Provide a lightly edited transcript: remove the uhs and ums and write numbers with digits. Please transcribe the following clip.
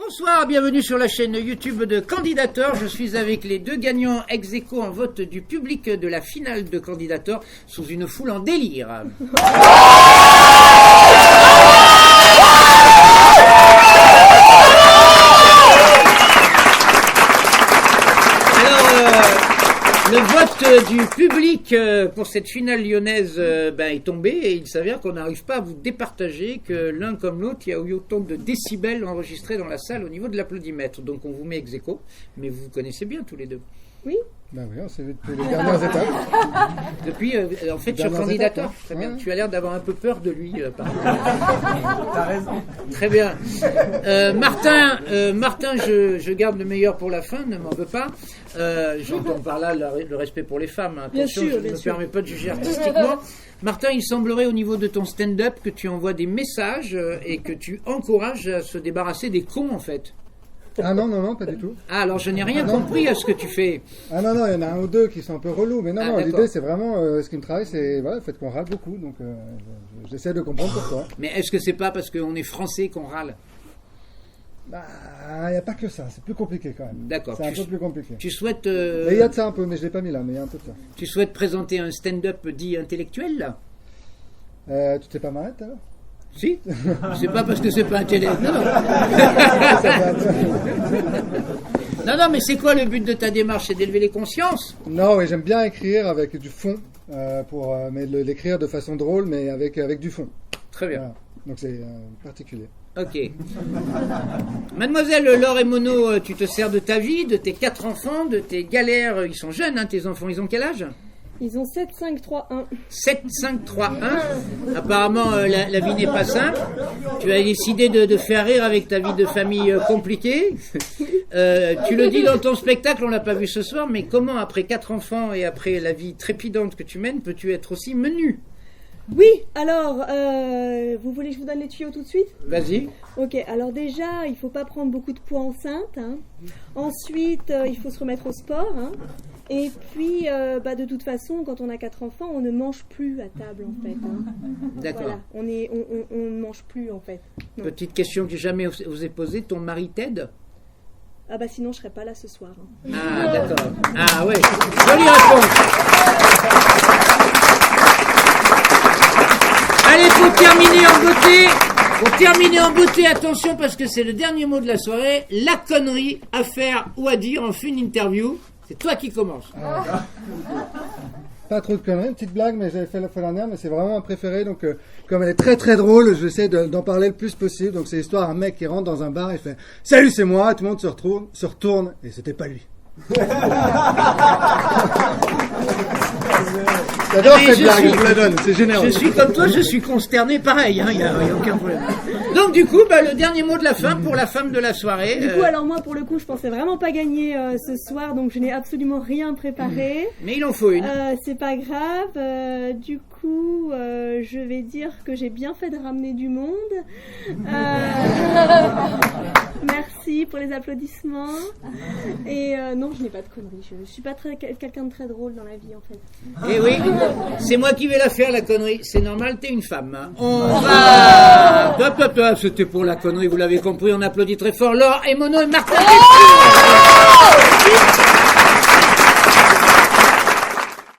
Bonsoir, bienvenue sur la chaîne YouTube de Candidator. Je suis avec les deux gagnants ex aequo en vote du public de la finale de Candidator sous une foule en délire. Le vote du public pour cette finale lyonnaise est tombé et il s'avère qu'on n'arrive pas à vous départager, que l'un comme l'autre, il y a eu autant de décibels enregistrés dans la salle au niveau de l'applaudimètre. Donc on vous met ex aequo, mais vous vous connaissez bien tous les deux. Oui. Ben oui, on s'est vu depuis les dernières étapes. Depuis, en fait, sur Candidator. Très bien. Tu as l'air d'avoir un peu peur de lui. T'as raison. Très bien. Martin, je garde le meilleur pour la fin, ne m'en veux pas. J'entends par là le respect pour les femmes. Hein. Attention, bien sûr, je ne me permets pas de juger artistiquement. Martin, il semblerait au niveau de ton stand-up que tu envoies des messages et que tu encourages à se débarrasser des cons, en fait. Ah non, pas du tout. Ah, alors je n'ai rien compris à ce que tu fais. Ah non, il y en a un ou deux qui sont un peu relous, mais non, D'accord. l'idée c'est vraiment, ce qui me travaille, c'est le fait qu'on râle beaucoup, donc j'essaie de comprendre pourquoi. Mais est-ce que c'est pas parce qu'on est français qu'on râle? Bah, il n'y a pas que ça, c'est plus compliqué quand même. D'accord. C'est un peu plus compliqué. Tu souhaites... Mais il y a de ça un peu, mais je ne l'ai pas mis là, mais il y a un peu de ça. Tu souhaites présenter un stand-up dit intellectuel, là? Tu t'es pas marré tout à l'heure? Si. C'est pas parce que c'est pas intellectuel. Non, mais c'est quoi le but de ta démarche? C'est d'élever les consciences? Non, oui, j'aime bien écrire avec du fond, mais l'écrire de façon drôle, mais avec du fond. Très bien. Voilà. Donc c'est particulier. Ok. Mademoiselle Laure et Mono, tu te sers de ta vie, de tes 4 enfants, de tes galères. Ils sont jeunes, hein, tes enfants. Ils ont quel âge? Ils ont 7, 5, 3, 1. 7, 5, 3, 1. Apparemment, la vie n'est pas simple. Tu as décidé de faire rire avec ta vie de famille compliquée. Tu le dis dans ton spectacle, on l'a pas vu ce soir, mais comment, après 4 enfants et après la vie trépidante que tu mènes, peux-tu être aussi menu? Oui, alors, vous voulez que je vous donne les tuyaux tout de suite? Vas-y. Ok, alors déjà, il faut pas prendre beaucoup de poids enceinte. Hein. Ensuite, il faut se remettre au sport. Hein. Et puis, de toute façon, quand on a 4 enfants, on ne mange plus à table, en fait. Hein. D'accord. Voilà, on ne mange plus, en fait. Non. Petite question que j'ai jamais vous ai posée, ton mari t'aide? Ah bah sinon, je serais pas là ce soir. Hein. Ah, d'accord. Ah, ouais. Jolie réponse. Allez, pour terminer en beauté, attention parce que c'est le dernier mot de la soirée, la connerie à faire ou à dire en fin d'interview. C'est toi qui commences. Pas trop de conneries, une petite blague, mais j'avais fait la fois dernière, mais c'est vraiment un préféré, donc comme elle est très très drôle, j'essaie d'en parler le plus possible. Donc c'est l'histoire d'un mec qui rentre dans un bar et fait « Salut, c'est moi !» Tout le monde se retourne, et c'était pas lui. J'adore cette blague, je vous la donne, c'est généreux. Je suis comme toi, je suis consterné pareil, il n'y a aucun problème. Donc du coup, le dernier mot de la fin pour la femme de la soirée. Du coup, alors moi, pour le coup, je pensais vraiment pas gagner ce soir, donc je n'ai absolument rien préparé. Mais il en faut une. C'est pas grave. Du coup, je vais dire que j'ai bien fait de ramener du monde. Merci pour les applaudissements. Et non, je n'ai pas de conneries. Je suis pas quelqu'un de très drôle dans la vie, en fait. Eh oui, c'est moi qui vais la faire, la connerie. C'est normal, t'es une femme. Hein. On va... C'était pour la connerie, vous l'avez compris. On applaudit très fort Laure et Mono et Martin.